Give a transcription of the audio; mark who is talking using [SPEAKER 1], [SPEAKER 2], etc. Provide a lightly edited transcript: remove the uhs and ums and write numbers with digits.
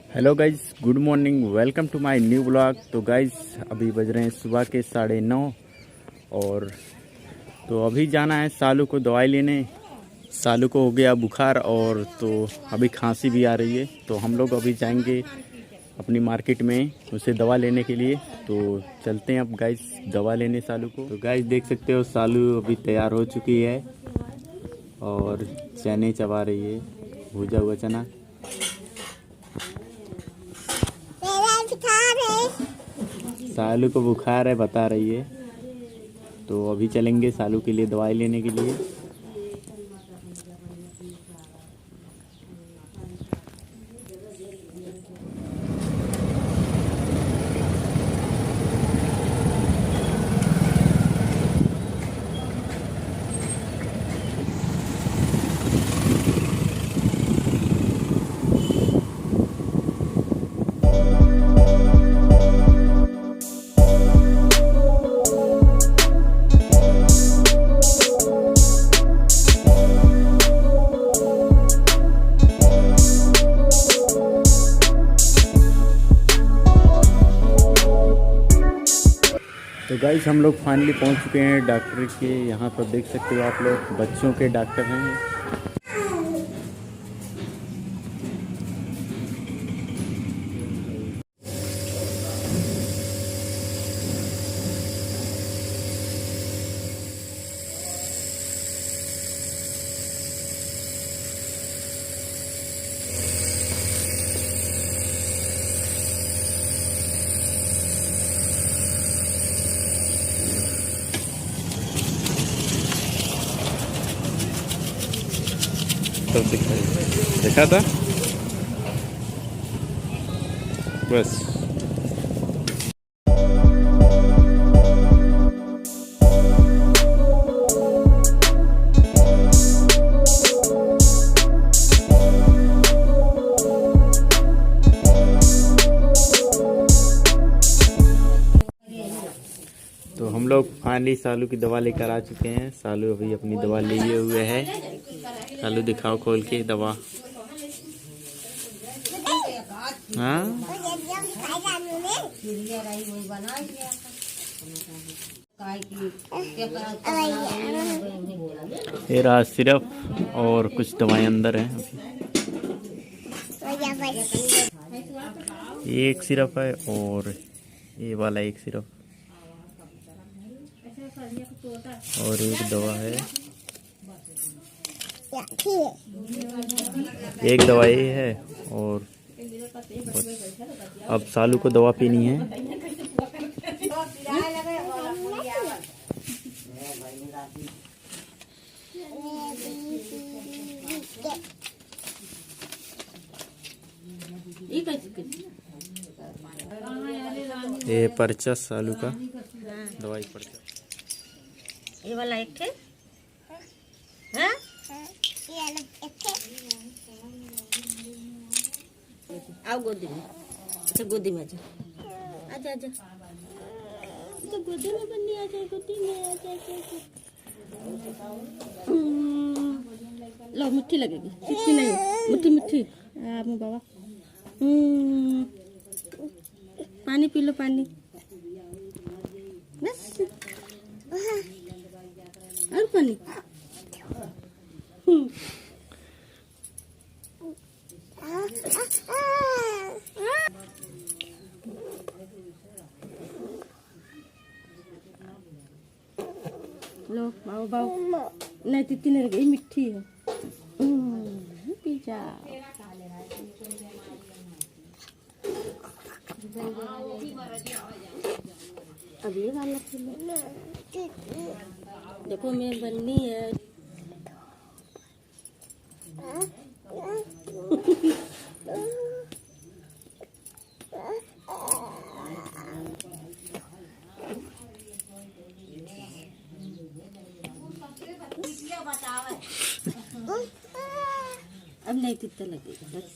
[SPEAKER 1] Hello guys, good morning, welcome to my new blog. तो guys अभी बज रहे हैं सुबह के 9:30 और तो अभी जाना है सालू को दवाई लेने। सालू को हो गया बुखार और तो अभी खांसी भी आ रही है, तो हम लोग अभी जाएंगे अपनी मार्केट में उसे दवा लेने के लिए। तो चलते हैं अब गाइज दवा लेने सालू को। तो गाइज देख सकते हो सालू अभी तैयार हो चुकी है और चने चबा रही है, भुजा हुआ चना। सालू को बुखार है बता रही है, तो अभी चलेंगे सालू के लिए दवाई लेने के लिए। तो गाइस हम लोग फाइनली पहुंच चुके हैं डॉक्टर के यहाँ पर। देख सकते हो आप लोग, बच्चों के डॉक्टर हैं। तो देखा था बस। तो हम लोग फाइनली सालू की दवा लेकर आ चुके हैं। सालू अभी अपनी दवा लिए हुए है। सालू दिखाओ खोल के दवा। हाँ, ये रहा सिर्फ और कुछ दवाएं अंदर हैं। ये एक सिरप है और ये वाला एक सिरप और एक दवा है। एक दवा ये है और अब सालू को दवा पीनी है। ये पर्चा सालू का दवाई पर्चा।
[SPEAKER 2] ये वाला एक है, हाँ? आओ गोदी में। अच्छा गोदी में आजा, आजा आजा। तो गोदी में बन्नी आजा, गोदी में आजा। लो मिट्टी लगेगी, चिट्टी नहीं, मिट्टी मिट्टी। बाबा पानी पी लो, पानी बस और पानी। लो बाओ बाओ, नहीं तिती नहीं गई, मिट्टी है। पी जा। अब ये वाला देखो मैं बन्नी है। अब नहीं तिता लगेगा बस।